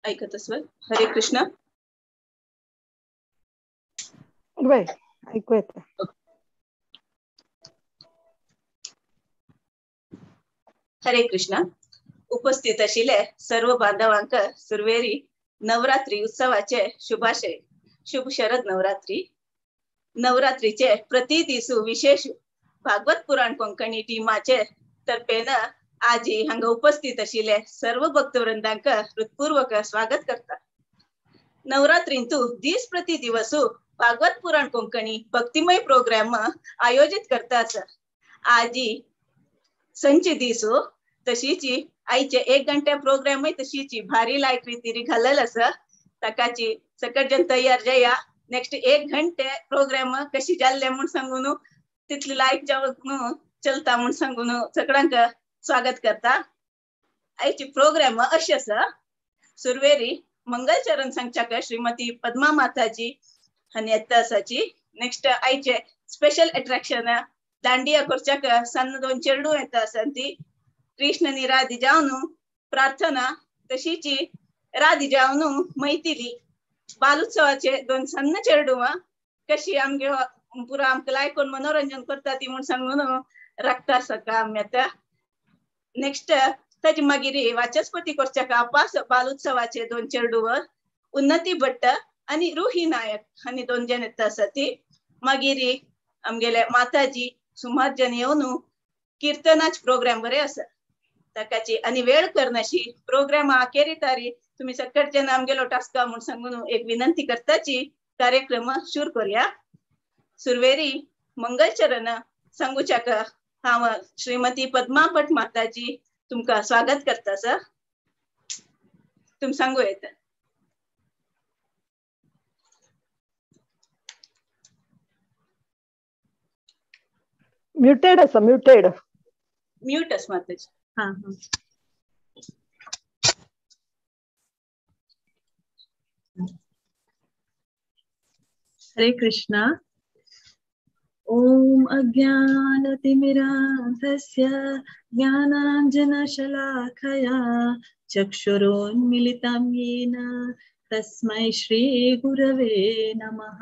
ऐकत असवल. हरे कृष्ण. बाय ऐकू येतं. हरे कृष्ण. उपस्थित आशिल्ले सर्व बांधवांक सुरवेरी नवरात्री उत्सवाचे शुभाशय. शुभ शरद नवरात्री. नवरात्रीचे प्रति दिसू विशेष भागवत पुराण कोंकणी टीमाचे तर्फेन आजी हांगा उपस्थित आशिल्ले सर्व भक्तवृंदांक हृदयपूर्वक स्वागत करता. नवरात्रींतू दीस प्रति दिवसू भागवत पुराण कोंकणी भक्तिमय प्रोग्राम आयोजित करतात. आजी संचे दिसू तशीची आईचे 1 घंटे प्रोग्राम तशीची भारी लायक रीती घालल आसा. ताकाची सकट तयार जया नेक्स्ट 1 घंटे प्रोग्राम कशी जाल्ले म्हूण सांगून तितली लायक जावं चलता म्हूण सांगून सगळ्यांक स्वागत करता. आईची प्रोग्राम अशी आसा. सुरवेरी मंगलचरण सांगच्याक श्रीमती पद्मा माताजी हानी येता आसाची. नेक्स्ट आईचे स्पेशल अट्रॅक्शन दांडिया करच्याक सन्न 2 चेडू येता आसा. ती कृष्ण नी राधी जावन प्रार्थना तशीची राधी जावन मैथिली बालोत्सवाचे 2 सन्न चेडू कशी आमगे पुरा आमकां लायकून मनोरंजन करता ती म्हूण सांगून राखता सका आमी येता. नेक्स्ट ताची मागीर वाचस्पती करच्याक आपास बालोत्सवाचे 2 चेडू उन्नती भट्ट आणि रूही नायक हानी 2 जण येता आसा. ती मागीर आमगेले माताजी सुमार जण येवन कीर्तनाच प्रोग्राम बरे आसा. ताकाची आणि वेळ करनाशी प्रोग्राम आखेरी तारी तुम्ही सकट जन आमगेलो टास्का म्हूण सांगून एक विनंती करताची कार्यक्रम सुरू करूया. सुरवेरी मंगलचरण सांगूच्याक हांव श्रीमती पद्मा भट माताजी तुमका स्वागत करता सर. तुम सांगू येता. म्युटेड आसा. म्युटेड म्यूट आस माताजी. हा हरे कृष्णा. ओम अज्ञानतिमिरान्धस्य ज्ञानाञ्जनशलाखया चक्षुरोन्मिलितं येन तस्मै श्रीगुरवे नमः.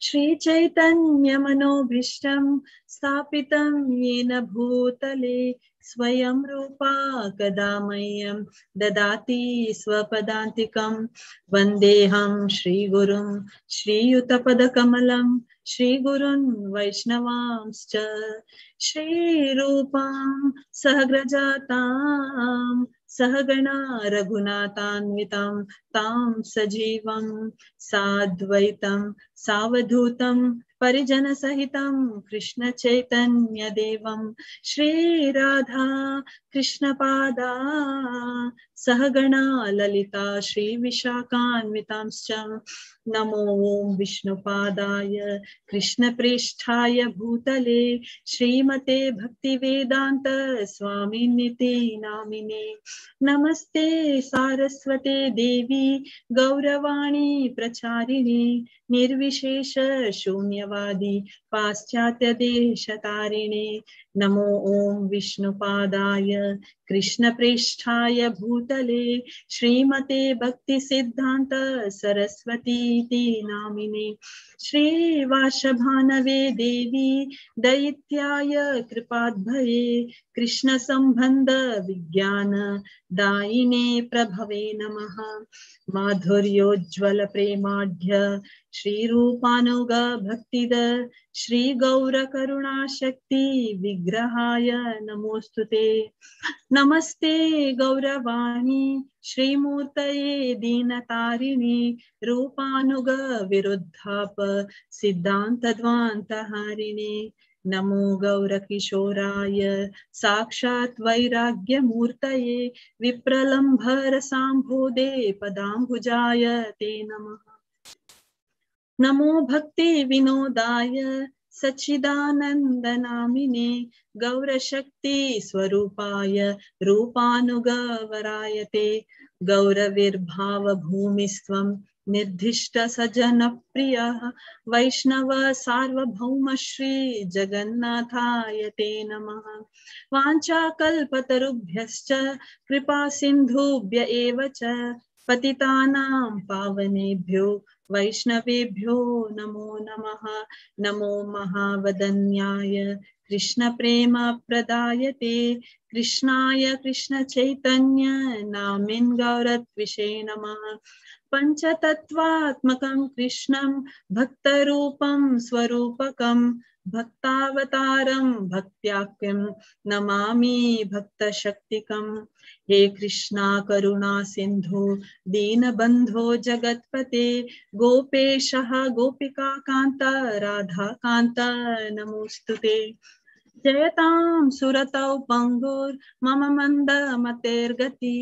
श्रीचैतन्यमनोभीष्टं स्थापितं येन भूतले स्वयं रूपा कदा मह्यं ददाति स्वपदान्तिकं. वन्देऽहं श्रीगुरुं श्रीयुतपदकमलं श्रीगुरुन् वैष्णवांश्च. श्रीरूपां सहग्रजातां सहगणा रघुनाथान्वितां तां सजीवं साद्वैतं सावधूतं परिजनसहितं कृष्ण चैतन्य देवं श्रीराधा कृष्णपादा सहगणा ललिता श्रीविशाखान्वितांश्च. नमो विष्णुपादाय कृष्णप्रेष्ठाय भूतले श्रीमते भक्तिवेदांत स्वामिनिति नामिने. नमस्ते सारस्वते देवी गौरवाणी प्रचारिणे निर्विशेष शून्यवादी पाश्चात्य देशतारिणे. नमो ओम विष्णुपादाय कृष्णप्रेष्ठाय भूतले श्रीमते भक्ति सिद्धांत सरस्वती नामिने. श्रीवाशभानवे देवी दैत्याय कृपाद्भये कृष्ण संबंध विज्ञान दायिने प्रभवे नमः. माधुर्योज्वल प्रेमाढ्य श्रीरूपानुग भक्तिद श्री गौर करुणा शक्ति विग्रहाय नमोस्तुते. नमस्ते गौरवाणी श्रीमूर्तये दीनतारिणे रूपानुग विरुद्धाप सिद्धान्तद्वान्तहारिणे. नमो गौरकिशोराय साक्षात् वैराग्यमूर्तये विप्रलम्भरसाम्भोदे पदाम्बुजाय ते नमः. नमो भक्ति विनोदाय सच्चिदानन्दनामिने गौरशक्ति स्वरूपाय रूपानुगवरायते. गौरविर्भाव भूमिस्त्वं निर्दिष्ट सजनप्रियः वैष्णव सार्वभौम श्री जगन्नाथाय ते नमः. वाञ्छाकल्पतरुभ्यश्च कृपा सिन्धुभ्य एव च पतितानां पावनेभ्यो वैष्णवेभ्यो नमो नमः। नमो महावदन्याय कृष्णप्रेम प्रदायते कृष्णाय कृष्णचैतन्य नामिन् गौरत्विषे नमः। पंचतत्वात्मकं कृष्णं भक्तरूपं स्वरूपकं भक्तावतारं भक्त्याख्यं नमामि भक्तशक्तिकं। हे कृष्णा करुणा सिंधु दीनबंधो जगत्पते गोपेशः गोपिका कांत राधा कांत नमोस्तुते। जयतां सुरतौ पंगुर्मम मंद मतेर्गति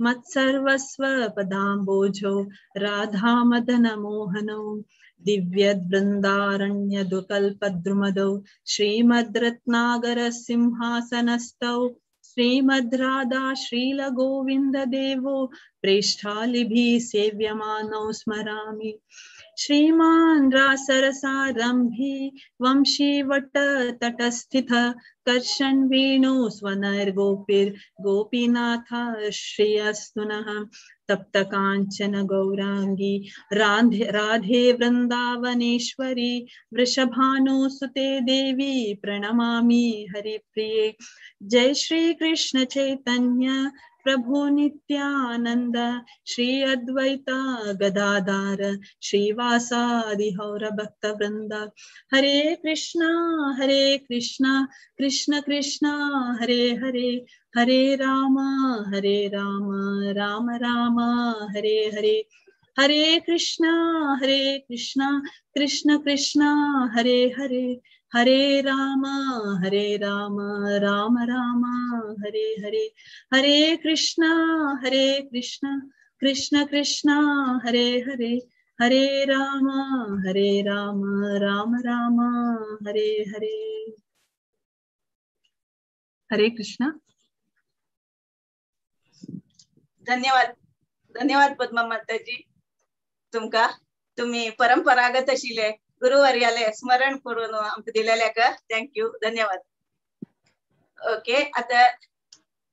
मत्सर्वस्व पदाम्बोजो राधा मदन मोहनौ दिव्यद्वृन्दारण्यदुकल्पद्रुमदौ श्रीमद्रत्नागर सिंहासनस्थौ श्रीमद् राधा श्रील गोविंद देवो प्रेष्ठालिभिः सेव्यमानौ स्मरामि। श्रीमान् रासरसारम्भी वंशीवट तटस्थित कर्षन् वेणु स्वनर्गोपीर्गोपीनाथ श्रेयस्तु नः। तप्त कांचन गौरांगी राधे वृंदावनेश्वरी वृषभानुसुते देवी प्रणमामि हरिप्रिये। जय श्री कृष्ण चैतन्य प्रभु नित्यानंद श्री अद्वैता गदाधार श्रीवासादि गौर भक्त वृंद। हरे कृष्णा कृष्ण कृष्ण हरे हरे हरे राम राम राम हरे हरे। हरे कृष्णा कृष्ण कृष्ण हरे हरे हरे राम राम राम हरे हरे। हरे कृष्णा कृष्ण कृष्ण हरे हरे हरे राम राम राम हरे हरे। हरे कृष्णा। धन्यवाद धन्यवाद पद्मा माताजी तुमका। तुम्ही परंपरागत आशिल्ले गुरुवर्याले स्मरण करून आमकां दिलेल्याक थँक्यू धन्यवाद। ओके आता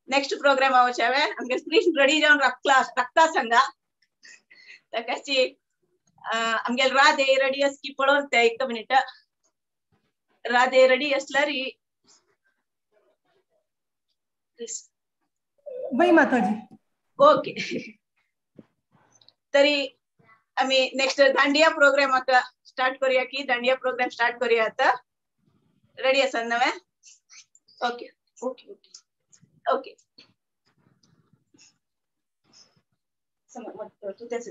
नेक्स्ट प्रोग्राम आवचावे आमगे स्क्रीन रेडी जावन राखता सांगा ताकाची आमगे राधे रेडी आसकी पळोवन ते एक मिनिट राधे रेडी असल्यार बाई माताजी ओके तरी आम्ही नेक्स्ट दांडिया प्रोग्राम आता स्टार्ट करूया की दांडिया प्रोग्राम स्टार्ट करूया आता रेडी आसा नवे ओके ओके ओके ओके समज तू त्याच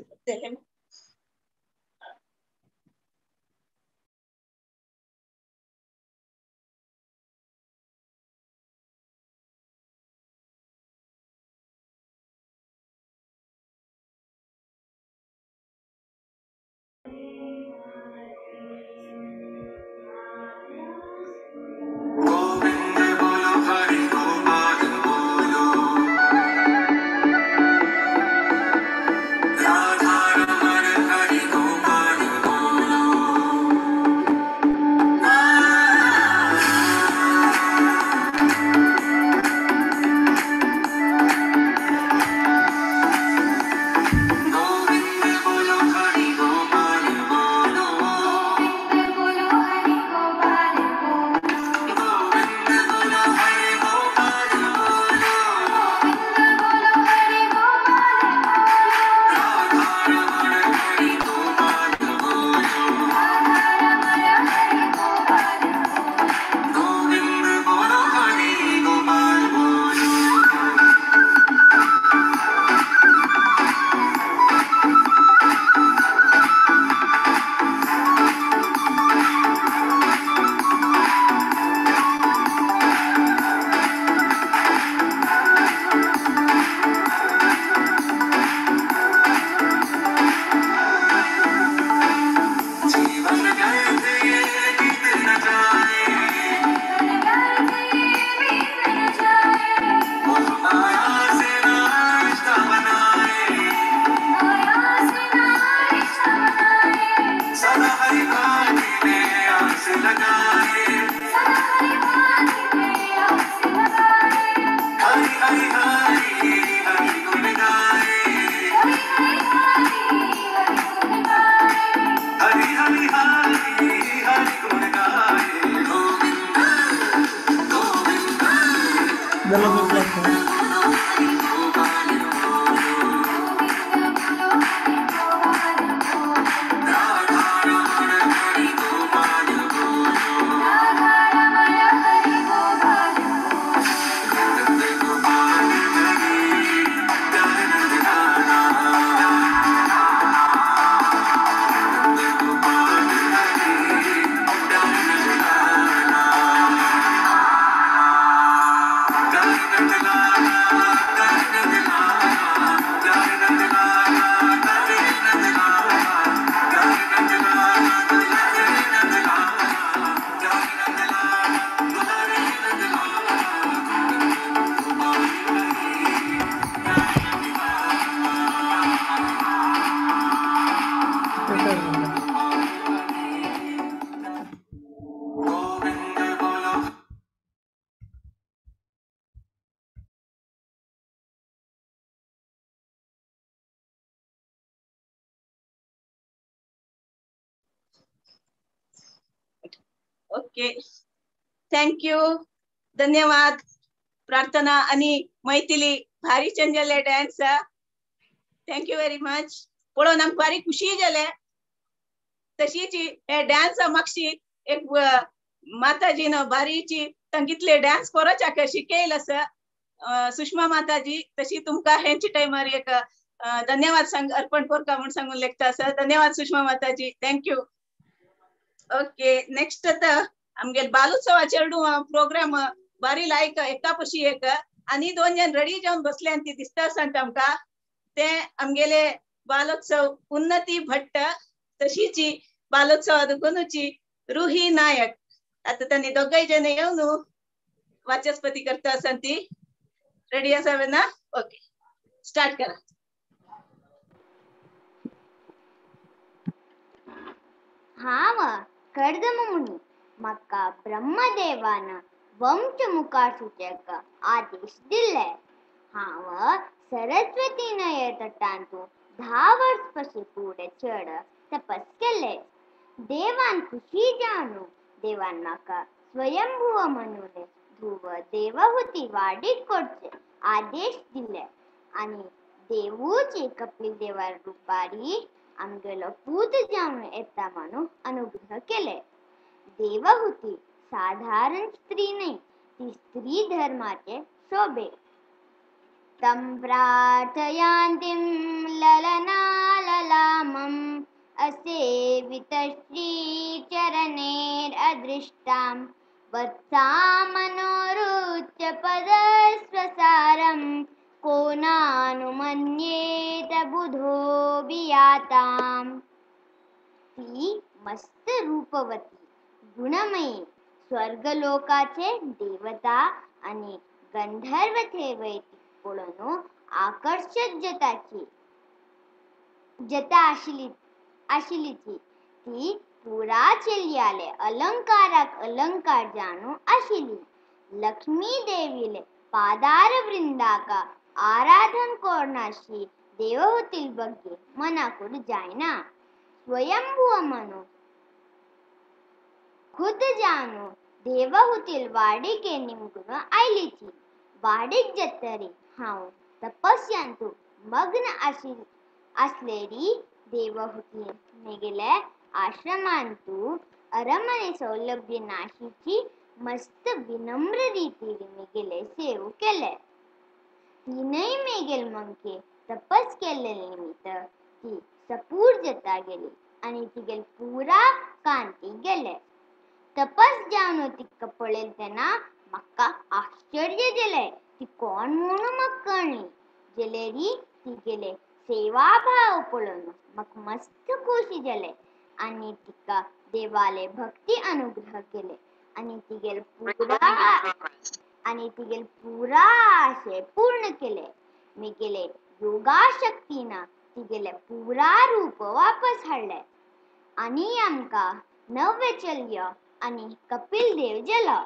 ओके, थँक्यू, धन्यवाद. प्रार्थना आणि मैथिली भारी चंजले डान्स. Thank you very much. पळोवन आमकां भारी खुशी जाले. तशीच हे डान्स मागशी एक माताजीन भारीची संगीतले डान्स करचाक शिकयल आसा सुषमा माताजी. तशी तुमकां हेंच टायमार एक धन्यवाद अर्पण करता म्हणून सांगून लेखता आसा. धन्यवाद सुषमा माताजी, थँक्यू. ओके, नेक्स्ट आता आमगे बालोत्सवा चेडू प्रोग्राम भारी लायक एका पशी एक आणि 2 जण रेडी जावन बसले आणि ती दिसता सांगता आमकां. ते आमगेले बालोत्सव उन्नती भट्ट, तशीची बालोत्सव दुकोनूची रुही नायक. आता त्यांनी दोघही जण येऊन वाचस्पती करता आसा. ती रेडी आसा ना? ओके, स्टार्ट करा. हाव कर्दममुनी म्हाका ब्रह्मदेवान वंश मुखार सुचेक आदेश दिले. हांव सरस्वती न्हंये तटांतून 10 वर्स पशी फुडें चड तपस केले. देवान खुशी जावन देवान म्हाका स्वयंभू म्हणून ध्रुव देवहूती वाडीक करचे आदेश दिले. आनी देवूची कपिल देवार रुपारी आमगेलो पूत जावन येता म्हणून अनुग्रह केले. देवहूती साधारण स्त्री नाही, ती स्त्री धर्माचे शोभे. तं प्रार्थयान्तीं ललनाललामं असेवितश्री चरणेरदृष्टां वत्सा मनोरुच्य पदस्वसारं को नानुमन्येत बुधो वियाताम्. ती मस्त रूपवती, गुणमयी, स्वर्गलोकाचे देवता आणि गंधर्व थेवैती पळोवन आकर्षक जता आशिल्ली ती पुरा चेल्ल्याले अलंकाराक अलंकार जाणू आशिल्ली. लक्ष्मी देवीले पादार वृंदाक आराधन करनाशी देवहूतील बग्गे मनाकूड जायना. स्वयंभू म्हणू खुद जाणू देवहूतील वाडीके निमगून आयलीची. वाडीक जतरी हांव तपस्यांतू मग्न असलेली देवहूती मेगेले आश्रमांतू अरमने सौलभ्य नाशीची मस्त विनम्र रीतीन मेगेले सेव केले. तीनय मेगेल मंके तपस केले निमित्त ती सपूर जता गेली आणि तिगेल पुरा कांती गेले. तपस जावन तिका पळयले तेन्ना म्हाका आश्चर्य जाले. ती कोण म्हणून म्हाका कळ्ळी. जाल्यारी तिगेले सेवा भाव पळोवन म्हाका मस्त खोशी जाले आणि तिका देवाले भक्ती अनुग्रह केले आणि तिगेल पुरा आशे पूर्ण केले. मेगेले योगा शक्तीन तिगेले पुरा रूप वापस हाडले आणि आमकां नव्य चल्य आणि कपिल देव जलो.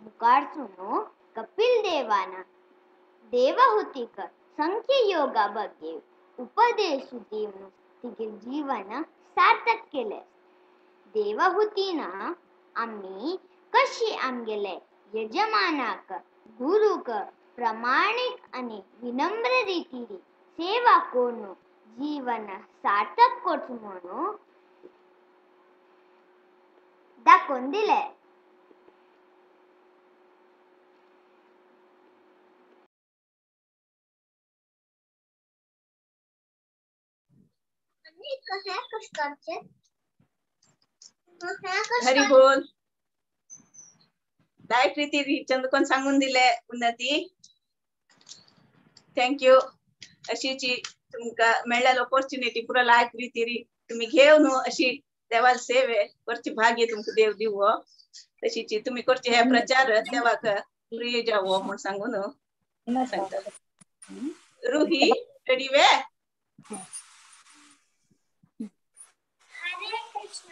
मुखारसून कपिल देवान देवहूतीक संख्य योगा बग्गे उपदेश दिवन तिगेल जीवन सार्थक केले. देवहूतीन आम्ही कशी आमगेले यजमानाक गुरुक प्रामाणिक आणि विनम्र रीतीन सेवा करून जीवन सार्थक करचो म्हणून दाखोवन दिले. हरी बोल. लायक रीती चंदकोन सांगून दिले उन्नती. थँक्यू. अशीची तुमका मेळ्ळेलो ऑपॉर्च्युनिटी पुरा लायक रीती तुम्ही घेवन अशी देवाल सेवे करची भाग्य तुमका देव दिवो. तशीची तुम्ही करचे हे प्रचार देवाक प्रिय जावो म्हणून सांगून सांगता. रुही रेडी वे. हरे कृष्ण.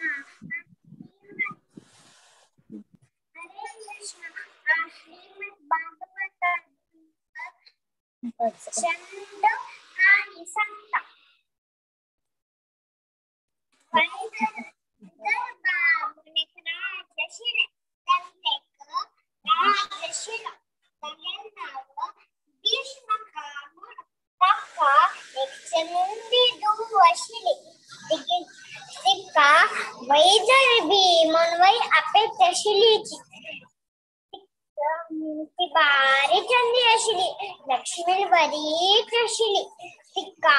श्रीमद् भागवत छंद आणि संता बाबुने आशिले तंतेक राजशिला तंगेल नाव भीष्मका म्हण ताका एक चमुंडी दू आशिली तिका वैजर भीमन वै आपे तशिलीची ती बारी चंदी आशिली लक्ष्मी बरीच आशिली तिका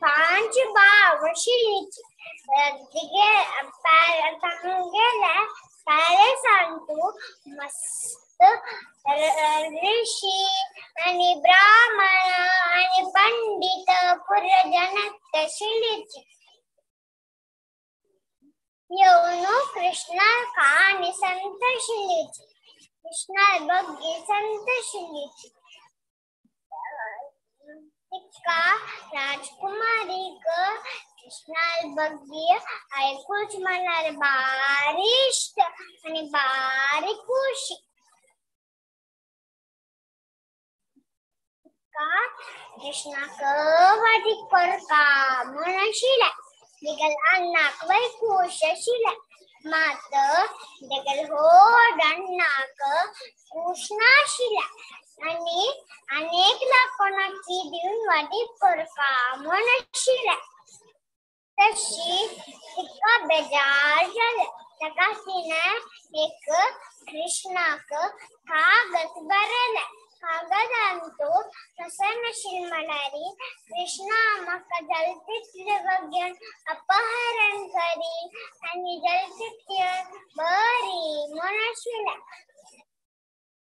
5 भाव आशिलीची तांगेले तारे सांतू मस्त ऋषी आणि ब्राह्मण आणि पंडित पुरजनत आशिलीची येऊन कृष्णा आणि संत आशिलीची कृष्णा बग्गी संत आशिलीची तिका राजकुमारी कृष्णा बग्गी ऐकूच म्हणणार बारिष्ट आणि बारी खुशी तिका कृष्णा वाटी कर का म्हणशिला दिगल अन्नाक वै खुश आशिला मात दिगल हो डन्नाक कृष्णा आशिला आणि अनेक लाकोणाची दिवून वाटी कर का म्हणशिला तशी तिका बेजार झालं तका तिने एक कृष्णाक कागद बरला कागद आणतो तसा नशील म्हणारी कृष्णा मका जलतीत बघ्यन अपहरण करी आणि जलतीत बरी म्हणशिला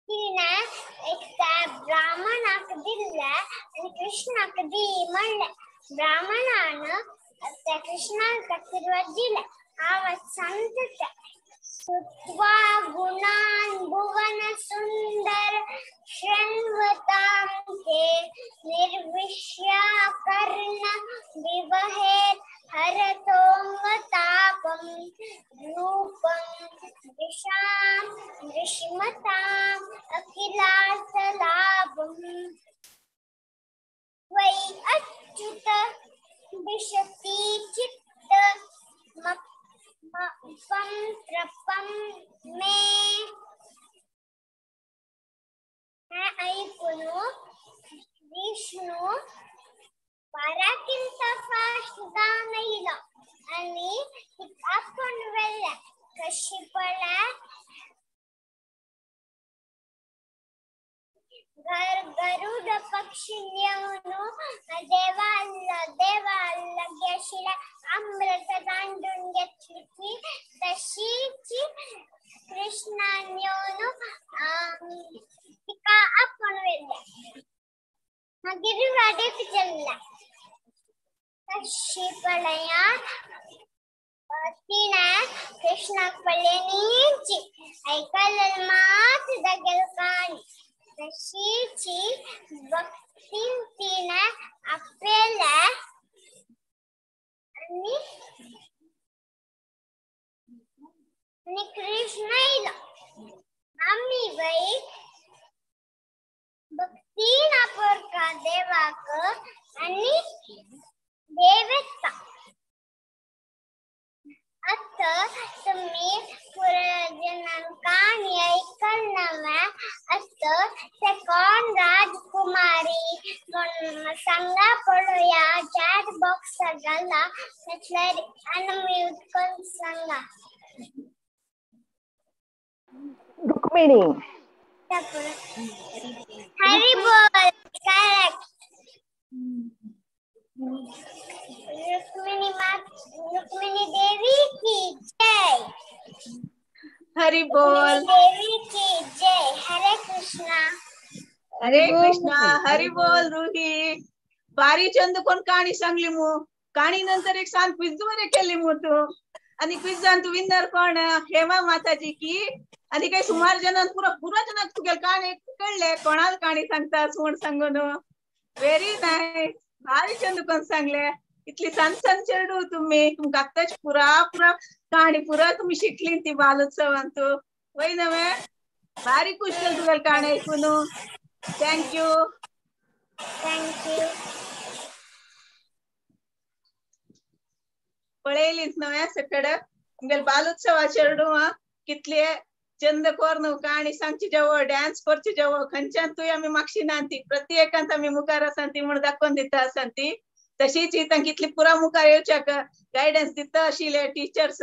तिने एक त्या ब्राह्मणाक दिला आणि कृष्णाक दी म्हणले ब्राह्मणानं त्या कृष्णाला आशीर्वाद दिला आवाज सांगत सुत्वा गुणान भुवन सुंदर शृण्वतां ते निर्विश्या कर्ण विवहेर हरतोंगतापं रूपं विशां दृश्यमतां अखिलार्थलाभं वै अच्युत विशति चित्त त्रपं में ऐकून विष्णू पराकिंत फाशदा नैला आणि आपण वेळा कशी पडला गरुड पक्षी येऊन देवाला गेशीला अमृत दांडून घेतली की तशीच कृष्णाने येऊन तिका आपण वेळा गिरीवाडे पिचलला तशी पडया तिने कृष्णाक पडले नीची ऐकायला मात दगेल कानी तशीची भक्ती तिने आपल्याला आणि कृष्णाला आम्ही बाई भक्ती ना परका देवाक आणि देवता आता तुम्ही पुरजनांकानी ऐकलनावा असं ते कोण राजकुमारी म्हणून सांगा पडूया चॅट बॉक्स सगळा त्यातल्या अनम्यूट करून सांगा रुक्मिणी हरी बोल करेक्ट रुक्मिणी देवी की जय हरी बोल देवी की जय हरे कृष्णा हरी बोल रूही बारी चंद कोण कहाणी सांगली मु कहाणी नंतर एक सांग क्विज मध्ये केली मु तू आणि क्विज तू विनर कोण हेमा माताजी की आणि काही सुमार जन पुरा जन तुगे कहाणी कळले कोणाला कहाणी सांगता सोण सांगून व्हेरी नाईस भारी चंद कोण सांगले इतली सन चेडू तुम्ही तुमका आत्ताच पुरा कहाणी पुरा तुम्ही शिकली ती बालोत्सवान तू वय नव्हे भारी खुश केलं तुगे कहाणी ऐकून थँक्यू पळयलीच नव्हे सकड तुमगे बालोत्सवा चेडू कितले चंद कोर न्हू काणी सांगची जेवो डान्स करची जेवो खंयच्यान तुय आमी मागशी ना ती प्रत्येकांत आमी मुखार आसा ती म्हण दाखोवन दिता आसा ती तशीच तांकां कितली पुरा मुखार येवच्याक गायडन्स दिता आशिल्ले टीचर्स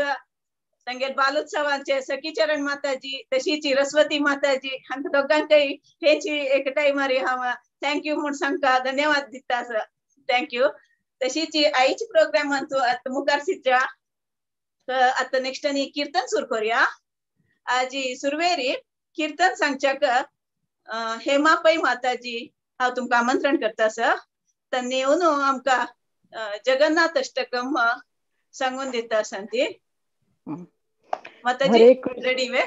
तांगेर बालोत्सवांचे सखीचरण माताजी तशीच सरस्वती माताजी हांकां दोगांकय हेची एक टायमार हांव थँक्यू म्हण सांगता धन्यवाद दिता आसा थँक्यू तशीच आईची प्रोग्रामान तू आता मुखार सिच्या आता नेक्स्ट आनी कीर्तन सुरू करूया आजी सुरवेरी कीर्तन सांगच्याक हेमा पै माताजी हांव तुमकां आमंत्रण करता सर तांणी येवन आमकां जगन्नाथ अष्टकम सांगून दिता आसा ती माताजी रेडी वे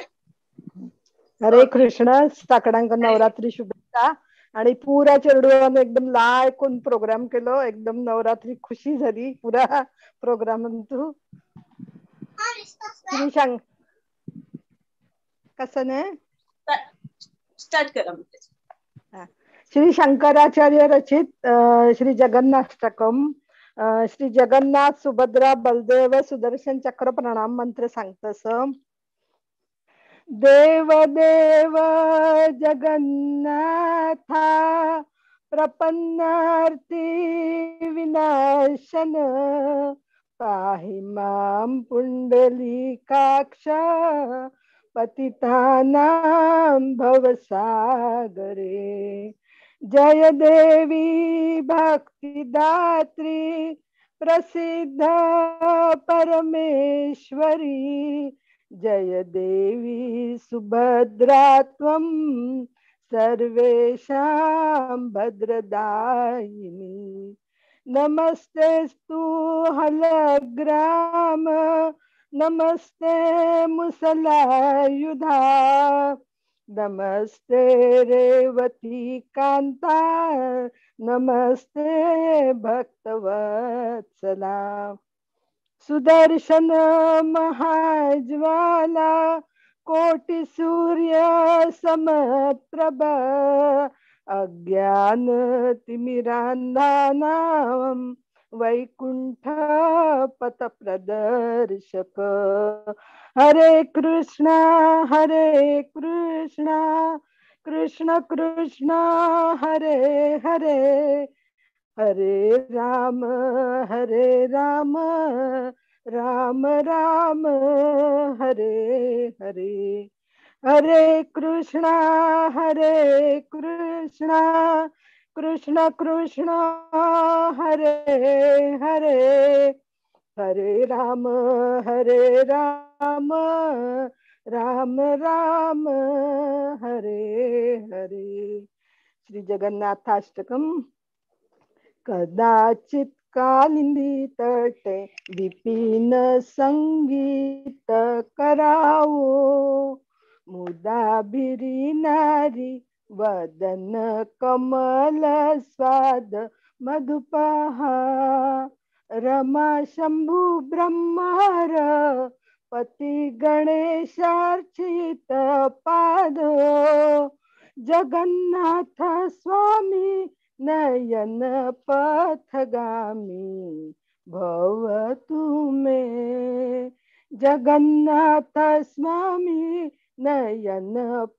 हरे कृष्ण सगळ्यांक नवरात्री शुभेच्छा आणि पुरा चेडवान एकदम लायकून प्रोग्राम केलो एकदम नवरात्री खुशी झाली पुरा प्रोग्राम तू श्री सांग कसं ने स्टार्ट करा श्री शंकराचार्य रचित श्री जगन्नाथाष्टकम श्री जगन्नाथ सुभद्रा बलदेव सुदर्शन चक्र प्रणाम मंत्र सांगतस देव देव जगन्नाथा प्रपन्नार्ती विनाशन पाहि मां पुंडलीकाक्ष पतितानां भवसागरे जय देवी भक्तिदात्री प्रसिद्ध परमेश्वरी जय देवी सुभद्रा त्वं सर्वेषां भद्रदायिनी नमस्तेस्तु हलग्राम नमस्ते मुसलायुधा नमस्ते रेवती कांता नमस्ते भक्तवत्सला सुदर्शन महाज्वाला कोटि सूर्य समप्रभ अज्ञान तिमिरान्धानां वैकुंठ पथ प्रदर्शक हरे कृष्णा कृष्ण कृष्ण हरे हरे हरे राम राम राम हरे हरे हरे कृष्णा कृष्ण कृष्ण हरे हरे हरे राम राम राम हरे हरे श्री जगन्नाथाष्टकम कदाचित कालिंदी तटे विपिन संगीत करावो मुदा भिरी नारी वदन कमल स्वाद मधुपहा रमा शंभु ब्रह्मार पति गणेशार्चित पादो जगन्नाथ स्वामी नयन पथगामी भवतु मे जगन्नाथ स्वामी नयन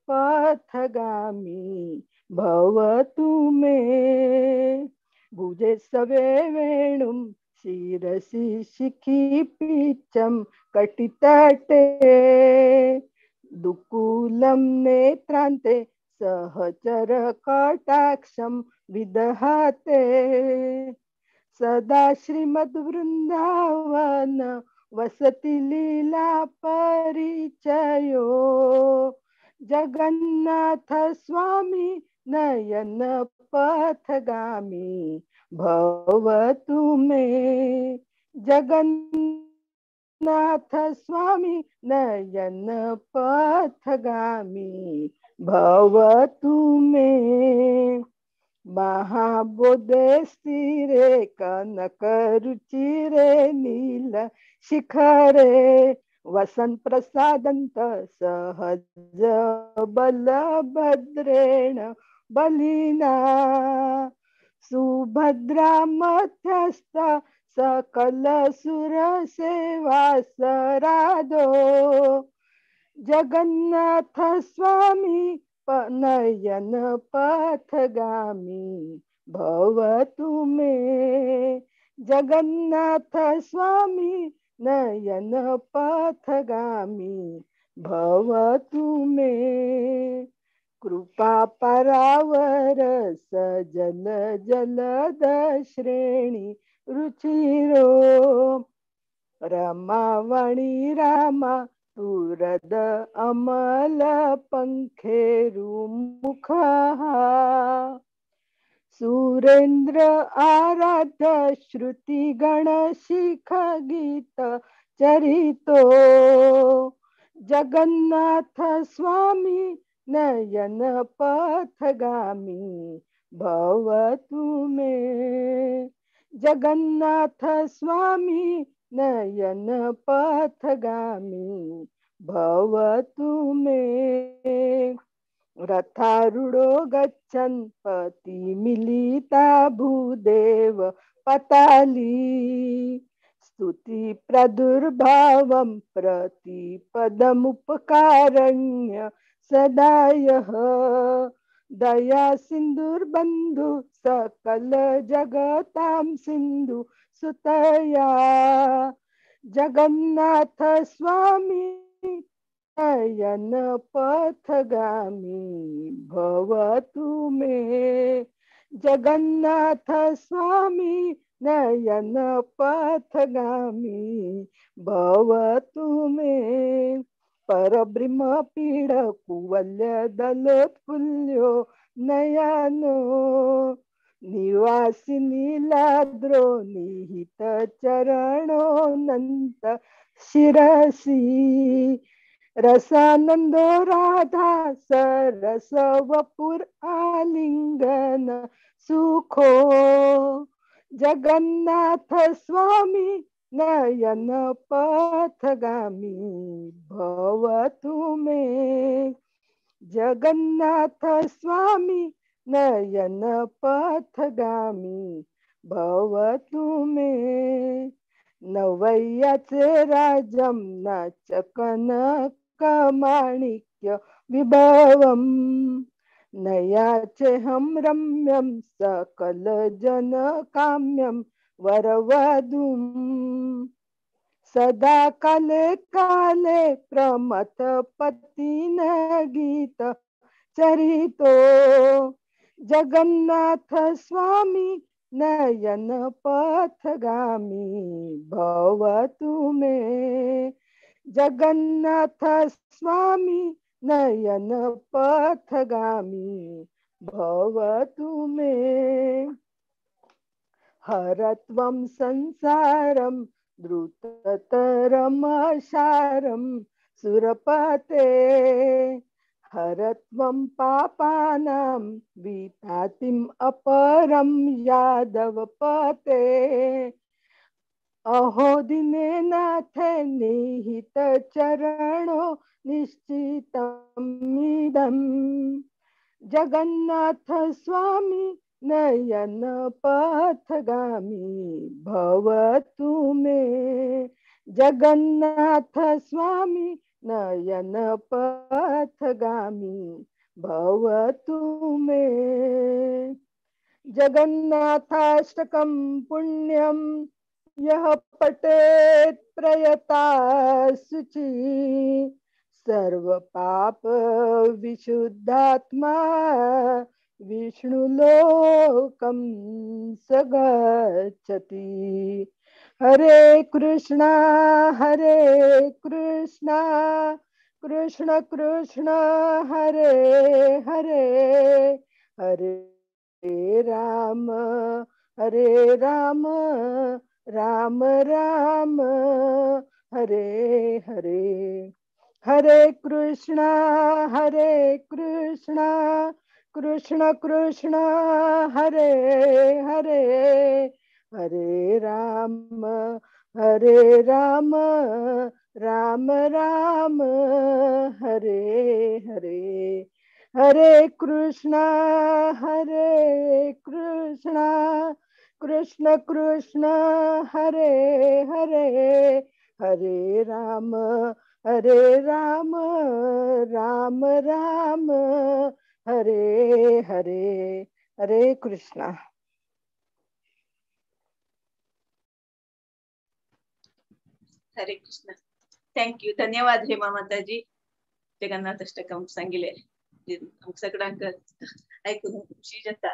पथगामी भवतु मे भुजे सवे वेणुं शिरसि शिखि पीच्चं कटितटे दुकूलं नेत्रान्ते सहचर कटाक्षं विदहते सदा श्रीमद्वृन्दावन वसति लीला परिचयो जगन्नाथ स्वामी नयन पथगामी भवतु मे जगन्नाथ स्वामी नयन पथगामी भवतु मे महाबोधे स्थिरे कनक रुचिरे नील शिखरे वसन प्रसादंत सहज बलभद्रेण बलिना सुभद्रा मध्यस्थ सकल सुर सेवा सराधो जगन्नाथ स्वामी नयन पथगामी भवतु मे। जगन्नाथ स्वामी नयन पथगामी भवतु मे। कृपा परावर सजल जलद श्रेणी रुचिरो रमावणी रामा तुरद अमल पंखेरु मुख। सुरेंद्र आराध्य श्रुति गण शिख गीत चरितो जगन्नाथ स्वामी नयन पथगामी भवतु मे। जगन्नाथ स्वामी नयन पथगामी भवतु मे। रथारूढ़ो गच्छन् पति मिलिता भूदेव पताली स्तुति प्रादुर्भावं प्रतिपदमुपकारण्य सदायः दया सिन्धुर्बन्धु सकल जगतां सिन्धु सुतया जगन्नाथ स्वामी नयन पथगामी भवतु मे। जगन्नाथ स्वामी नयन पथगामी भवतु मे। परब्रह्म पीड कुवल्य दलोत्फुल्यो नयनो निवासी नीलाद्रो निहित चरणोऽनंत शिरसी रसानंदो राधा सरस वपुर आलिंगन सुखो जगन्नाथ स्वामी नयन पथगामी भवतु मे। जगन्नाथ स्वामी नयन पथगामी भवतु मे। नवैयाचे राजम नाचकनकमाणिक्य विभवम नयाचे हम रम्यम सकल जन काम्यम वरवधूम सदा काले काले प्रमथ पतिन गीत चरितो जगन्नाथ स्वामी नयन पथगामी भवतु मे। जगन्नाथ स्वामी नयन पथगामी भवतु मे। हरत्वं संसारं द्रुततरमशारं सुरपते हरत्वं पापानां वितातिम् अपरं यादवपते अहो दिनेनाथ निहित चरणो निश्चितमिदं जगन्नाथ स्वामी नयन पथगामी भवतु मे। जगन्नाथ स्वामी नयन पथगामी भवतु मे। जगन्नाथाष्टकं पुण्यं यः पठेत् प्रयता शुचि सर्व पाप विशुद्धात्मा विष्णुलोकं स गच्छति। हरे कृष्णा कृष्ण कृष्ण हरे हरे हरे राम राम राम हरे हरे हरे कृष्णा कृष्ण कृष्ण हरे हरे हरे राम राम राम हरे हरे हरे कृष्णा कृष्ण कृष्ण हरे हरे हरे राम हरे राम राम राम हरे हरे, हरे कृष्णा। हरे कृष्ण। थँक यू, धन्यवाद हेमा माताजी. जगन्नाथ अष्टकम सांगिले सगळ्यांक ऐकून खुशी जाता.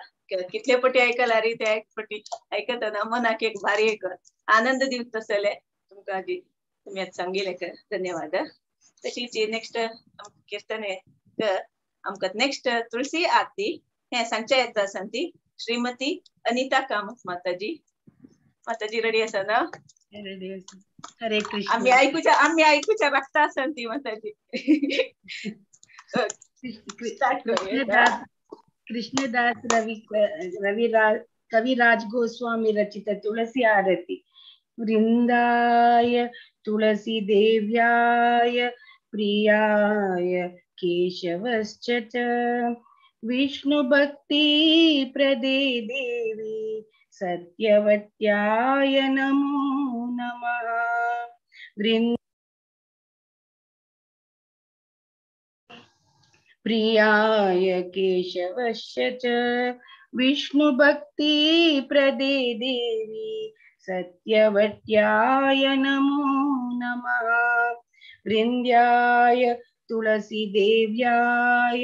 कितले पटी ऐकला रे ते पटी ऐकतना मनाक एक भारी एक आनंद दिवत असले तुमका आजी तुम्ही आज सांगिले का धन्यवाद. तशीच नेक्स्ट कीर्तने आमकां नेक्स्ट तुळसी आरती हे सांगच्या येता सांगती श्रीमती अनिता कामत माताजी. माताजी रेडी आसा ना? हरे आम्ही कृष्ण. ऐकूच्या रक्ता आसन ती माताजी. स्टार्ट करूया. कृष्णदास कविराज गोस्वामी रचित तुलसी आरती. वृंदाय तुलसी देव्याय प्रियाय केशवश्च विष्णु भक्ति प्रदे देवी सत्यवत्याय नमो नमः. प्रियाय केशवश्च विष्णु भक्ति प्रदे देवी सत्यवत्याय नमो नमः. वृंद्याय तुलसी देव्याय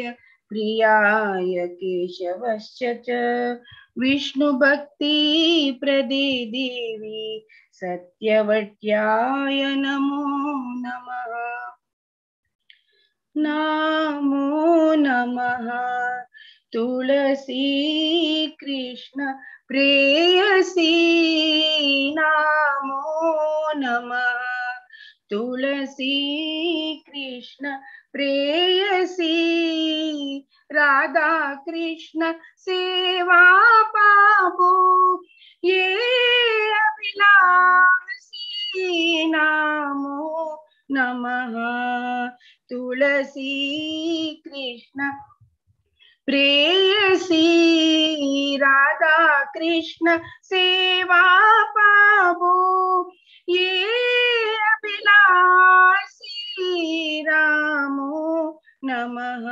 प्रियाय केशवश्च विष्णु भक्ति प्रदे देवी सत्यवत्याय नमो नमः. नमो नमः तुलसी कृष्ण प्रेयसी. नमो नमः तुलसी कृष्ण प्रेयसी. राधा कृष्ण सेवा पाबो ये अभिलाषी. नमो नमः तुलसी कृष्ण प्रेयसी. राधा कृष्ण सेवा पाबो ये अभिलाषी. रामो नमः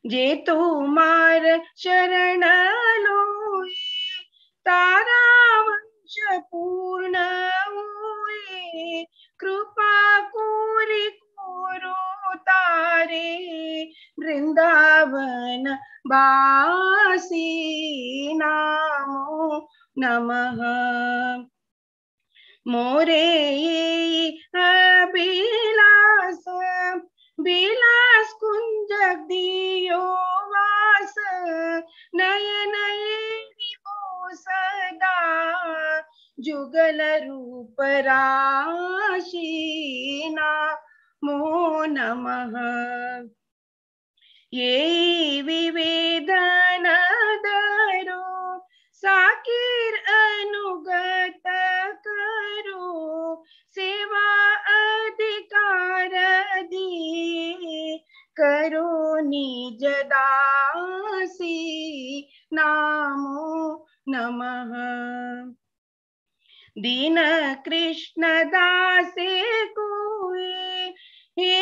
जे तुम्हार शरण लोए तारा वंश पूर्ण हुए. कृपा कोरि कोरो तारे वृंदावन बासी. नमो नमः मोरे अभिलाष विलास कुंज दियो वास. नये नये विभो सदा जुगल रूप राशि. नमो नमः ये विवेदन धरो साकीर अनुगत करो. सेवा अधिकार दिए करो निज दासी. नमो नमः दीन कृष्ण दासे कोए हे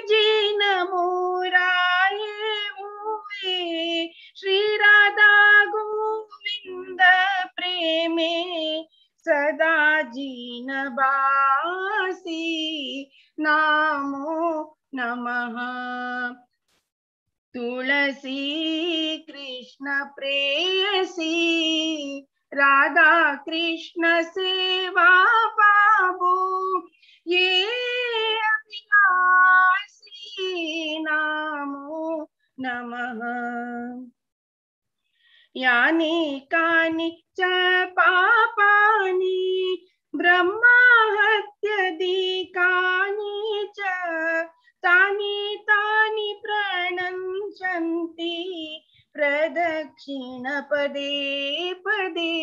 जिन मोराए हुए. श्री राधा गोविंद प्रेमे सदा जीन बासी. नमो नमः तुलसी कृष्ण प्रेयसी. राधा कृष्ण सेवा पाबो ये अभिलाषी. नमो नमः यानि कानि च पापानि ब्रह्मा हत्यादिकानि च तानि तानि प्रणश्यन्ति प्रदक्षिण पदे पदे.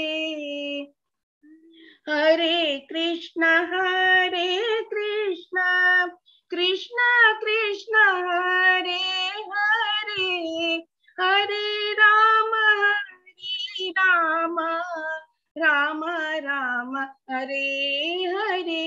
हरे कृष्ण कृष्ण कृष्ण हरे हरे. हरे राम राम राम हरे हरे.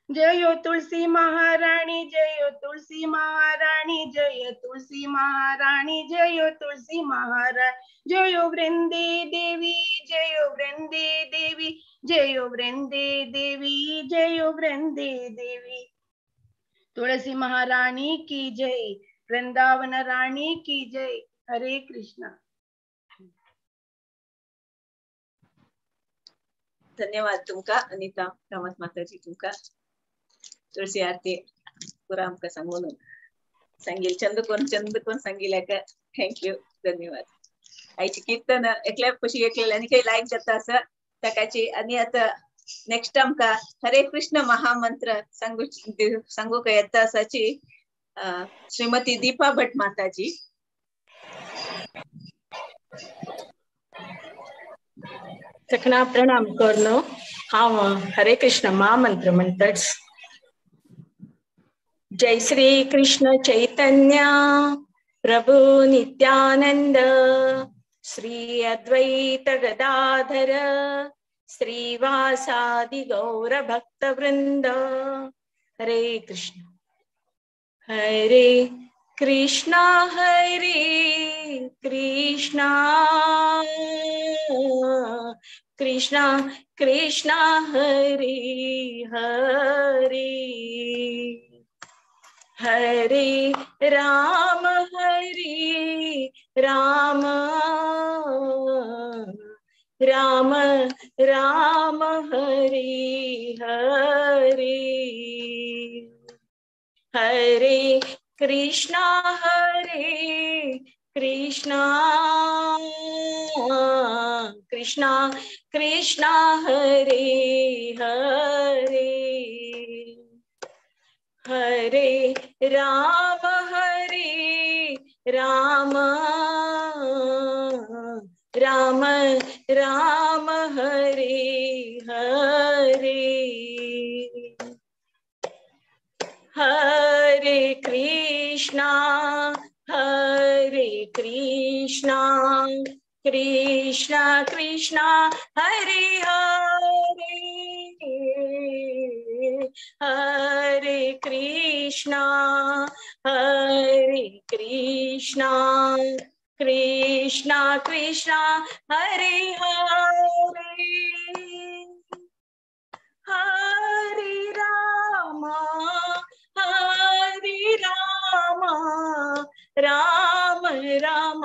जयो तुलसी महारानी, जयो तुलसी महारानी, जय तुलसी महारानी, जयो तुलसी महारानी, जयो वृंदे देवी, जयो वृंदे देवी, जयो वृंदे देवी, जयो वृंदे देवी। तुलसी महारानी की जय, वृंदावन रानी की जय। हरे कृष्णा। धन्यवाद तुमका अनिता कामत माताजी। तुमका तुळशी आरती पुरा आमका सांगून सांगील चंद कोण सांगिल्ल्याक थँक्यू धन्यवाद। आयची कीर्तन एकल्या कशी एकलेल्या आणि काही लाईक जाता असं सकाळची। आणि आता नेक्स्ट आमका हरे कृष्ण महामंत्र सांगू का येता असाची श्रीमती दीपा भट माताजी। सगळ्यांना प्रणाम करनो। हांव हरे कृष्ण महामंत्र म्हणटच। जय श्री कृष्ण चैतन्य प्रभु नित्यानंद, श्री अद्वैत गदाधर श्रीवासादि गौर भक्त वृंद। हरे कृष्ण हरे कृष्णा कृष्णा कृष्णा हरे हरे, हरे राम राम राम हरे हरे, हरे कृष्णा कृष्णा कृष्णा हरे हरे, हरे राम राम राम हरे हरे, हरे कृष्णा कृष्णा कृष्णा हरे हरे, हरे कृष्णा कृष्णा कृष्णा हरे हरे, हरे राम राम राम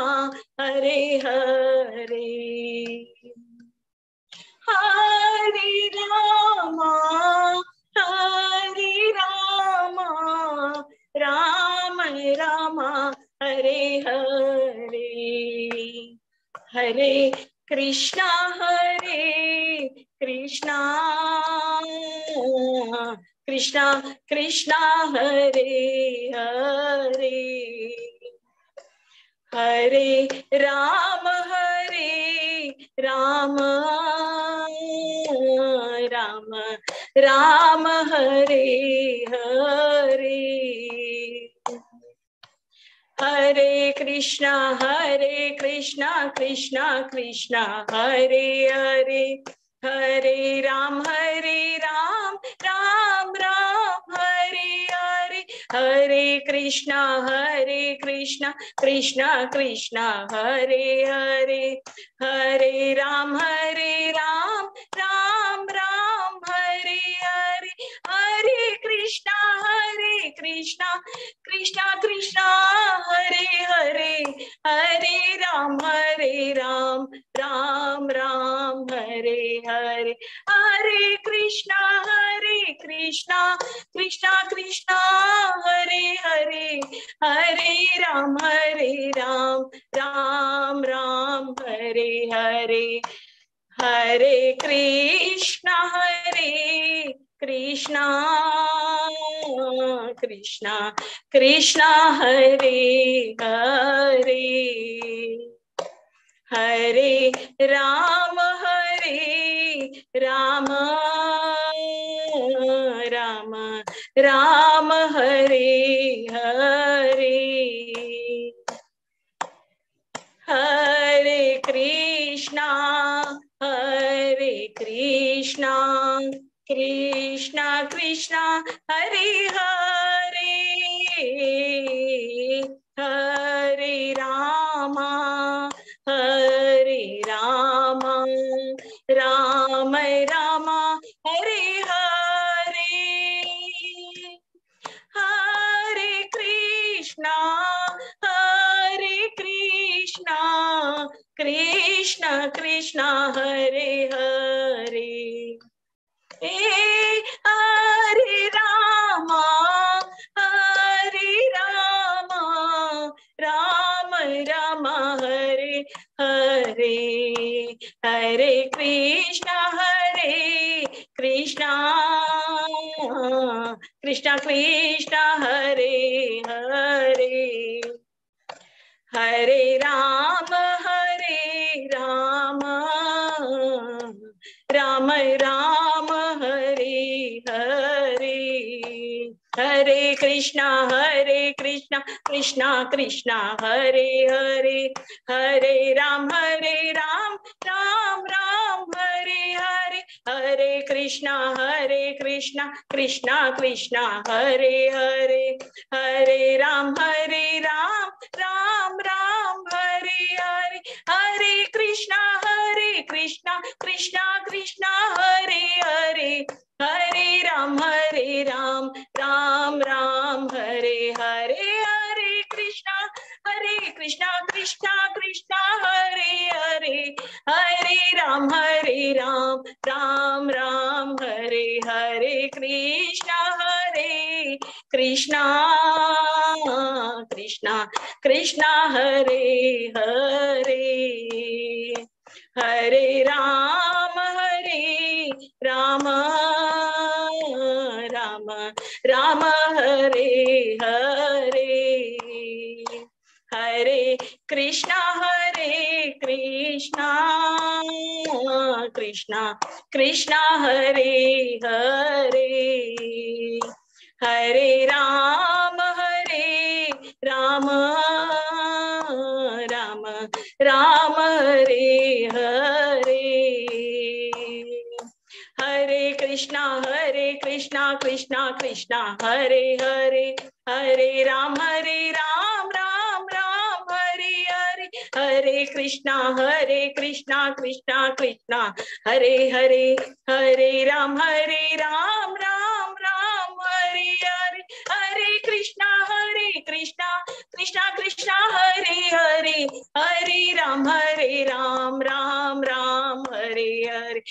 हरे हरे, हरे राम राम राम हरे हरे, हरे कृष्णा कृष्णा कृष्णा हरे हरे, हरे राम राम हरे हरे, हरे कृष्णा कृष्णा कृष्णा हरे हरे, हरे राम राम हरे हरे, हरे कृष्णा कृष्णा कृष्णा हरे हरे, हरे राम राम हरे हरे, हरे कृष्णा कृष्णा कृष्णा हरे हरे, हरे राम राम हरे हरे, हरे कृष्णा कृष्णा कृष्णा हरे हरे, हरे राम राम हरे हरे, हरे कृष्णा कृष्णा कृष्णा हरे हरे, हरे राम राम हरे हरे, हरे कृष्णा कृष्णा कृष्णा हरे हरे, हरे रामा राम राम हरे हरे, हरे कृष्णा कृष्ण कृष्ण हरे हरे, हरे रामा राम राम हरे हरे, हरे कृष्णा कृष्ण कृष्ण हरे हरे, हरे राम राम राम हरे हरे, हरे कृष्णा कृष्ण कृष्ण हरे हरे, हरे राम राम राम हरे हरे, हरे कृष्णा कृष्ण कृष्ण हरे हरे, हरे राम राम हरे हरे, हरे कृष्णा कृष्ण कृष्ण हरे हरे, हरे राम राम हरे हरे, हरे कृष्णा कृष्ण कृष्ण हरे हरे, हरे राम राम हरे हरे, कृष्णा कृष्णा कृष्ण हरे हरे, हरे राम राम राम हरे हरे, हरे कृष्णा कृष्ण कृष्ण हरे हरे, हरे राम राम राम हरे हरे, हरे कृष्णा कृष्ण कृष्ण हरे हरे, हरे राम राम हरे हरे, हरे कृष्णा कृष्ण कृष्ण हरे हरे, हरे राम राम हरे हरे, हरे कृष्णा कृष्ण कृष्ण हरे हरे, हरे राम राम हरे हरे,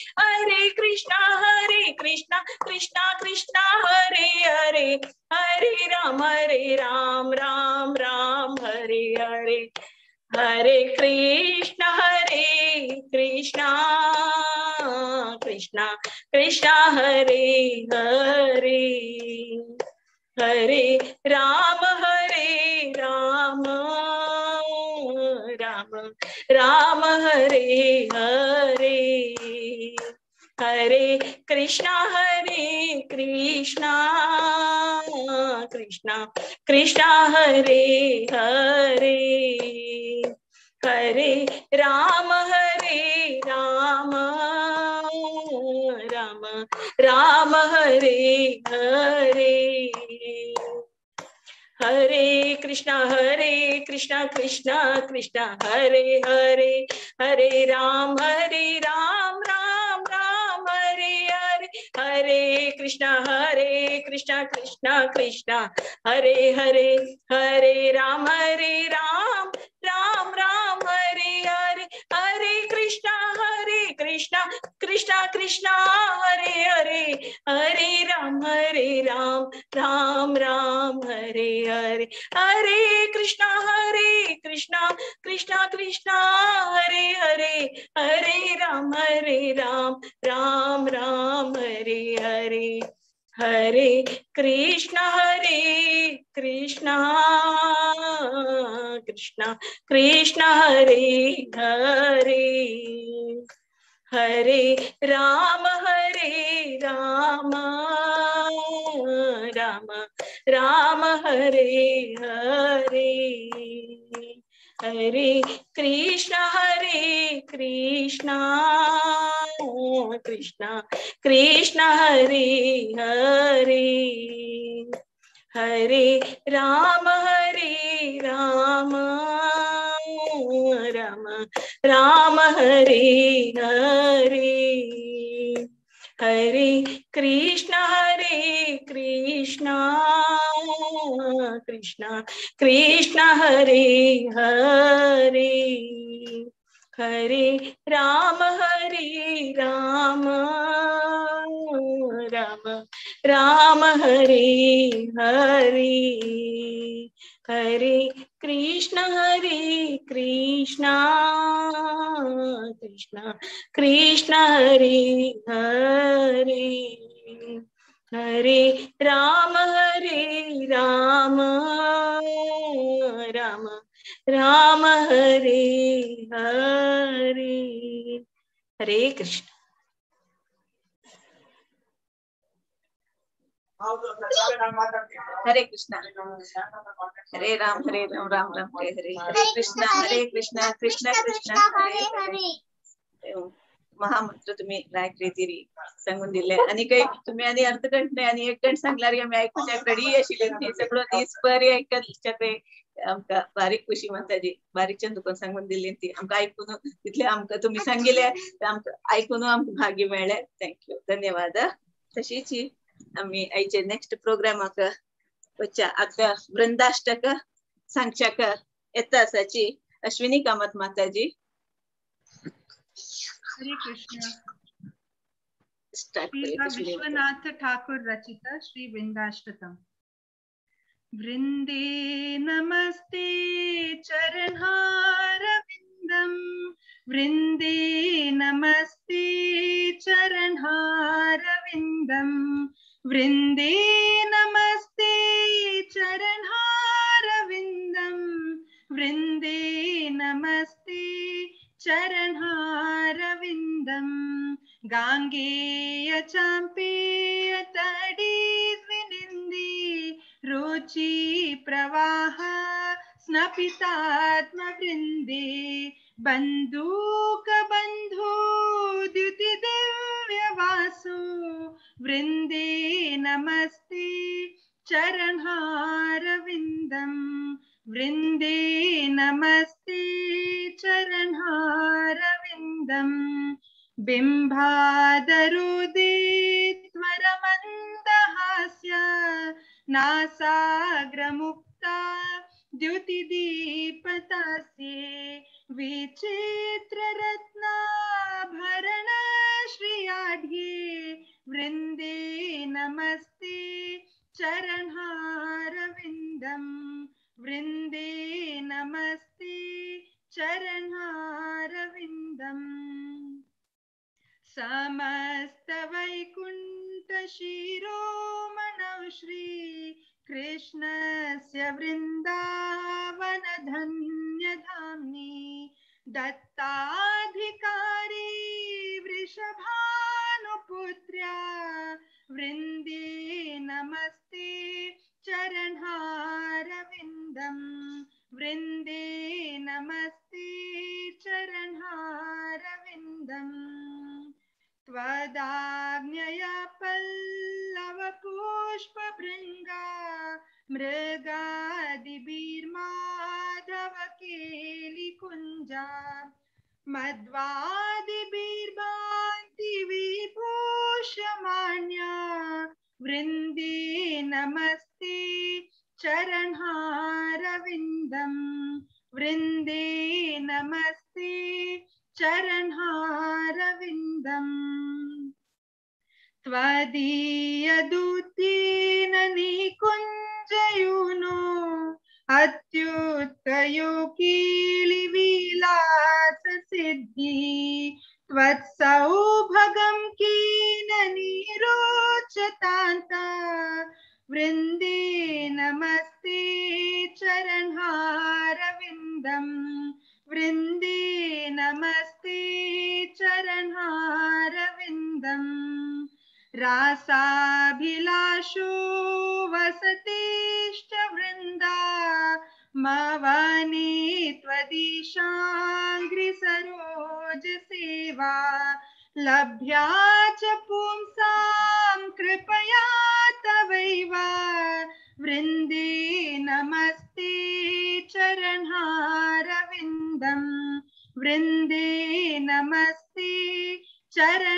हरे कृष्णा कृष्ण कृष्ण हरे हरे, हरे राम राम हरे हरे, हरे कृष्ण कृष्ण कृष्ण हरे हरे, हरे राम राम हरे हरे, हरे कृष्णा कृष्ण कृष्ण हरे हरे, हरे राम राम हरे हरे, हरे कृष्णा कृष्ण कृष्ण हरे हरे, हरे राम राम हरे हरे, हरे कृष्णा कृष्ण कृष्ण हरे हरे, हरे राम राम हरे हरे, हरे कृष्णा कृष्ण कृष्ण हरे हरे, हरे राम राम हरे हरे, हरे कृष्णा कृष्ण कृष्ण हरे हरे, हरे राम राम हरे हरे, हरे कृष्णा कृष्ण कृष्ण हरे हरे, हरे राम राम हरे हरे, हरे कृष्ण कृष्ण कृष्ण हरे हरे हरे राम राम राम हरे हरे हरे कृष्ण कृष्ण कृष्ण हरे हरे हरे राम राम राम हरे हरे हरे कृष्ण कृष्ण कृष्ण हरे हरे हरे राम राम राम हरे हरे हरे कृष्ण हरे कृष्णा हरे राम राम राम हरे हरे हरे कृष्णा कृष्णा कृष्णा हरे हरे महामंत्र तुम्ही लायक रीतीरी सांगून दिले आणि काही तुम्ही आणि अर्धघंट नाही आणि एक घंट सांगल्यार आम्ही ऐकूच्या रेडी आशिल्ले हे सगळं दीस बरी ऐकच्या ते आमका बारीक खुशी म्हणताजी बारीकच्यान दुकान सांगून दिली ती आमका ऐकून तितले आमका तुम्ही सांगिले आमका ऐकून आमका भाग्य मेळ्ळे थँक्यू धन्यवाद तशीच आम्ही आयचे नेक्स्ट प्रोग्रामाक वच्चा आका वृंदाष्टक सांगच्याक येता आसाची अश्विनी कामत माताजी हरे कृष्ण स्टार्ट श्री विश्वनाथ ठाकुर रचित श्री वृंदाष्टकम वृंदे नमस्ते चरणहारविंदम वृंदे नमस्ते चरणहारविंदम वृंदे नमस्ते चरणहारविंदम वृंदे नमस्ते चरणहारविंदम गांगेय चांपेय तडीद्विनिंदी रुचि प्रवाह स्नपितात्मवृंदे बंधूक बंधु द्युति दिव्य वासु वृंदे नमस्ते चरणहारविंदम वृंदे नमस्ते चरणहारविंदम बिंबादरुदित्वरमन्दहास्य नासाग्रमुक्ता द्युतिदीपतास्ये विचित्ररत्नाभरण श्रियाढ्ये वृंदे नमस्ते चरणहारविंदम वृंदे नमस्ते चरणहारविंदम समस्त वैकुंठ शिरोमणौ श्री कृष्णस्य वृंदावन धन्य धाम्नि दत्ताधिकारी वृषभानुपुत्र्या वृंदे नमस्ते चरणहारविंदम वृंदे नमस्ते चरणहारविंदम त्वदाज्ञया पल्लवपुष्पभृङ्गा मृगादिभिर्माधव केलिकुञ्जा मध्वादिभिर्भान्ति विभूषमान्या वृंदे नमस्ते चरणहारविंदम वृंदे नमस्ते चरणहारविंदम त्वदीयदूतेन निकुञ्जयूनो अत्युत्तयो कीलिविलास सिद्धि त्वत्सौभगं केन निरोचतान्ता वृंदे नमस्ते चरणहारविंदम वृंदे नमस्ते चरणहारविंदम रासाभिलाषो वसतेष्ट वृंदा मवने त्वदीशांघ्रि सरोज सेवा लभ्या च पुंसां कृपया तवैव वृन्दे नमस्ते चरणहारविन्दम् वृन्दे नमस्ते चरणहारविन्दम्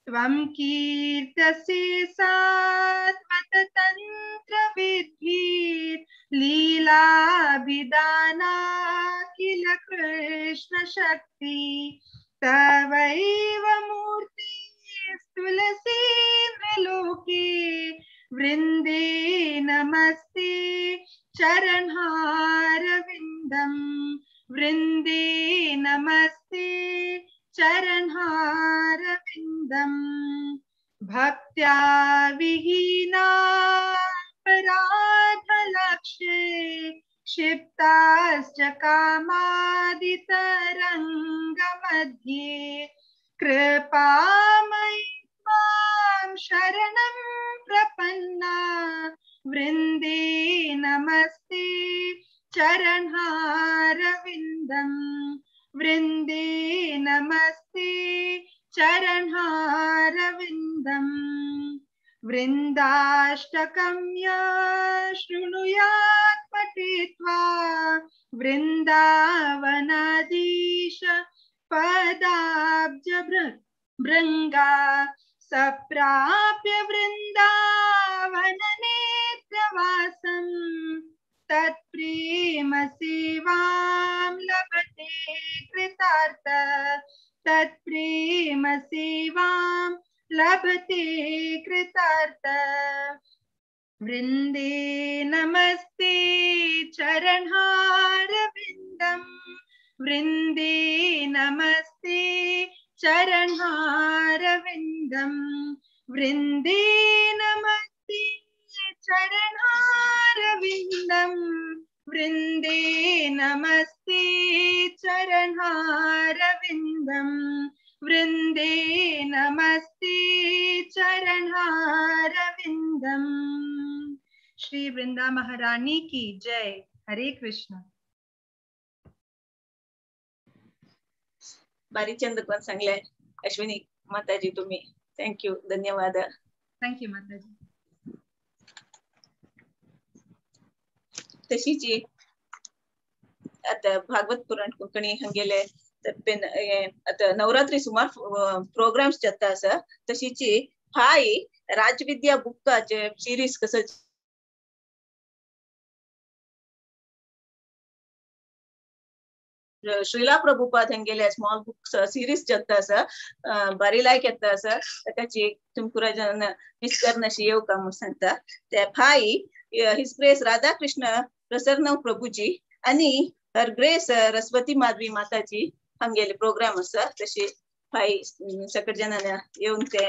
त्वं कीर्तसे सात्वतन्त्रविद्भिः लीलाभिदाना किल कृष्ण शक्ति तवैव मूर्ति तुलसीन्द्रलोके वृन्दे नमस्ते चरणहारविन्दम् वृन्दे नमस्ते चरणहारविन्दम् भक्त्या विहीना पराधलक्ष्ये क्षिप्ताश्च कामादितरङ्गमध्ये कृपामयि त्वां शरणं प्रपन्ना वृन्दे नमस्ते चरणहारविन्दम् वृन्दे नमस्ते चरणहारविन्दम् वृन्दाष्टकं य शृणुयात् पठित्वा वृन्दावनाधीश पदाब्ज भृङ्गा सप्राप्य वृन्दावन नेत्रवासम् तत्प्रेम सेवां लभते कृतार्थ तत्प्रेम सेवां लभते कृतार्थ वृन्दे नमस्ते चरणहारविन्दम् वृन्दे नमस्ते चरणहारविन्दम् वृन्दे नमस्ते चरणहारविन्दम् वृन्दे नमस्ते चरणहारविन्दम् वृन्दे नमस्ते चरणहारविन्दम्। श्री वृंदा महारानी की जय। हरे कृष्ण। बारी चंद पण सांगले अश्विनी माताजी तुम्ही थँक्यू धन्यवाद। थँक्यू माताजी। तशीची आता भागवत पुराण कोंकणी हंगेले आता नवरात्री सुमार प्रोग्राम्स जाता आसा तशीची हाय राजविद्या बुकाचे सिरीज कसं श्रीला प्रभुपाद हंगेले स्मॉल बुक्स सिरीज जाता आसा बारी लायक येता आसा ताची तुमकुरा जन मिस करनाशी येव का म्हण सांगता ते हाय हिज ग्रेस राधा कृष्ण प्रसन्न प्रभुजी आणि हर ग्रेस सरस्वती माधवी माताजी हंगेले प्रोग्राम आसा तशी हाय सकट जनांना येऊन ते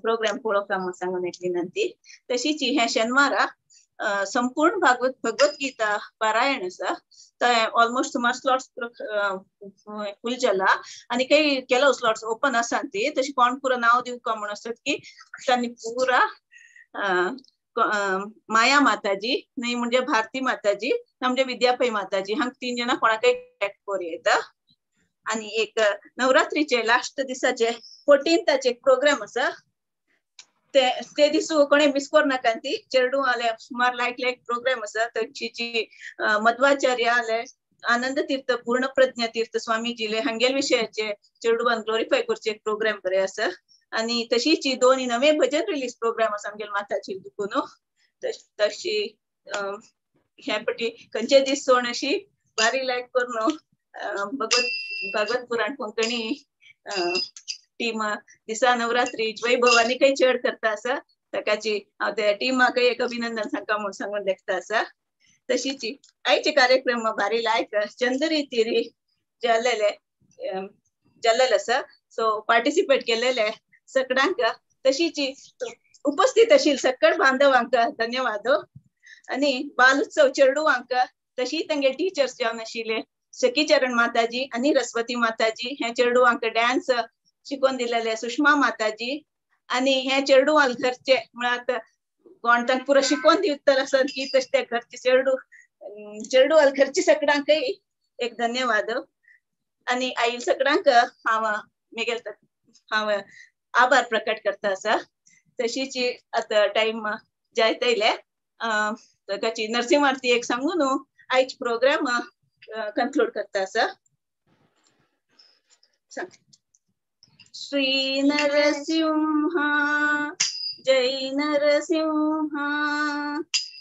प्रोग्राम पळोवका म्हण सांगून एक विनंती। तशीच ह्या शेनवारा संपूर्ण भगवत गीता पारायण आसा ते ऑलमोस्ट सुमार स्लॉट्स फुल जाला आणि काही केलो स्लॉट्स ओपन आसा ती तशी कोण पुरा नाव दिवका म्हण असत की त्यांनी पुरा माया माताजी नाही म्हणजे भारती माताजी म्हणजे विद्यापै माताजी हांग 3 जना कोणाकय कॅट कोर येता आणि एक नवरात्रीचे लास्ट दिसाचे 14th एक प्रोग्राम आसा ते दिसू कोणी मिस कर नाका ती चेडू आले सुमार लायक प्रोग्राम आसा तशीची मध्वाचार्य आले आनंद तीर्थ पूर्ण प्रज्ञा तीर्थ स्वामीजीले हंगेल विषयाचे चेडूवान ग्लोरिफाय करचे एक प्रोग्राम बरे आसा आणि तशीच 2 नवे भजन रिलीज प्रोग्राम आसा आमगेल माताची दुखून तशी ह्या पटी खंयचे दीस सोण अशी बारी लायक करून भगवत पुराण कोंकणी टीम दिसा नवरात्री वैभव आणि काही चड करता आसा ताकाची हांव त्या टीमाक एक अभिनंदन सांगता म्हूण सांगून देखता आसा। तशीच आयचे कार्यक्रम बारी लायक चंदरी तिरी जाल्लेले आसा सो पार्टिसिपेट केलेले सगळ्यांक तशीच उपस्थित आशिल्ले सकळ बांधवांक धन्यवाद आणि बालोत्सव चेडूवांक तशी तांगे टीचर्स जावन आशिल्ले सखीचरण माताजी आणि रस्वती माताजी हे चेडूवांक डान्स शिकवून दिलेले सुषमा माताजी आणि हे चेडूवाल घरचे म्हळ्यार कोण तांकां पुरो शिकवून दिवतले आसत की तशे घरचे चेडूवाल घरचे सगळ्यांकय एक धन्यवाद। आणि आई सगळ्यांक हांव मेगेल हांव आभार प्रकट करता आसा. तशीच आता टाइम जायत येयले ताची नरसिंह आरती एक सांगू न्हू आयज प्रोग्राम कन्क्लूड करता आसा. सांग. श्री नरसिंह जय नरसिंह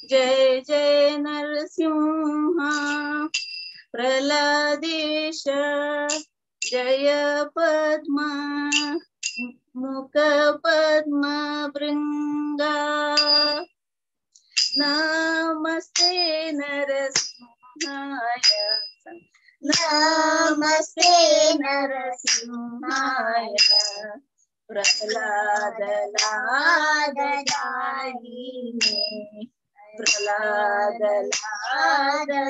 जय जय नरसिंह प्रहलादेश जय पद्म मुख पद्म भृंगा नमस्ते नरसिंहाय नमस्ते नरसिंहाय प्रहलाद लाददायिने प्रहलाद लाददायिने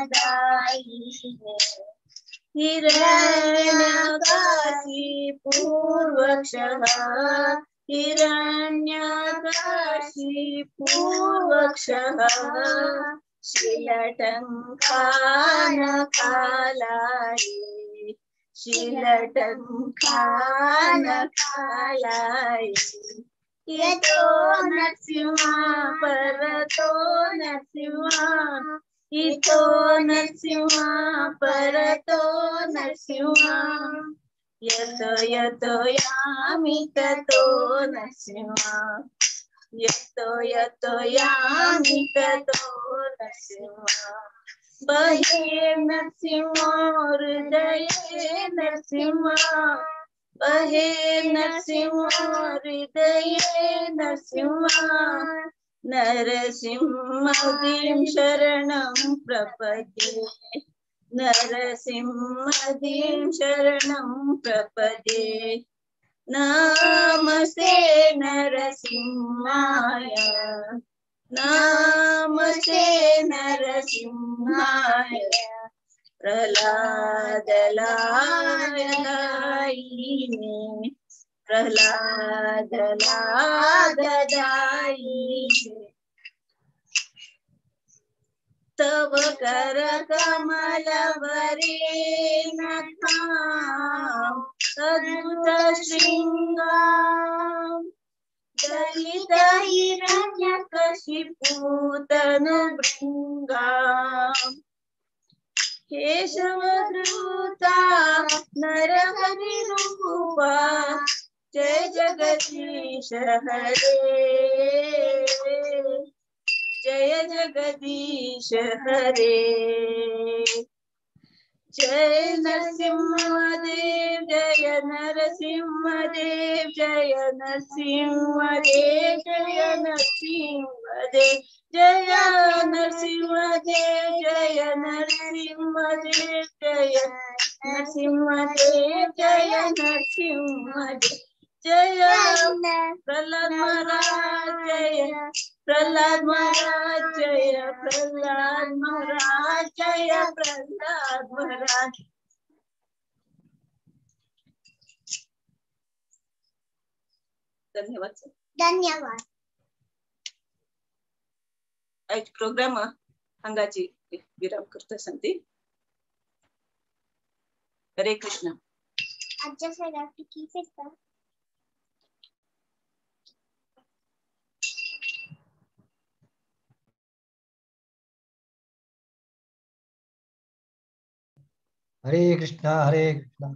हिरण्यकाशिपूर्वक्षः हिरण्यकाशिपूर्वक्षः शीलटङ्कानकालाये शीलटङ्कानकालाये यतो नरसिंह परतो नरसिंह इतो नरसिंह परतो नरसिंह यतो यतो यामि ततो नरसिंह यतो यतो यामि ततो नरसिंह बहे नरसिंह हृदये नरसिंह बहे नरसिंह हृदये नरसिंह नरसिंहदिं शरणं प्रपद्ये नरसिंहदिं शरणं प्रपद्ये नमस्ते नरसिंहाय नमस्ते नरसिंहाय प्रहलाद लाददायिने प्रहलाद लाददायिने तव कर कमल वरेण्यं अद्भुत शृंगार दलित हिरण्यकशिपु तनुभृङ्गाम् केशवधृता नरहरिरूपा जय जगदीश हरे जय जगदीश हरे जय नरसिंहदेव जय नरसिंहदेव जय नरसिंहदेव जय नरसिंहदेव जय नरसिंहदेव जय नरसिंहदेव जय नरसिंहदेव जय नरसिंहदेव जय प्रहलाद महाराज जय प्रहलाद महाराज जय प्रहलाद महाराज जय प्रहलाद महाराज. धन्यवाद. धन्यवाद. आज प्रोग्राम हांगाची विराम करता सांगती. हरे कृष्ण. आजच्या सगळ्यात की फिरता हरे कृष्णा हरे कृष्णा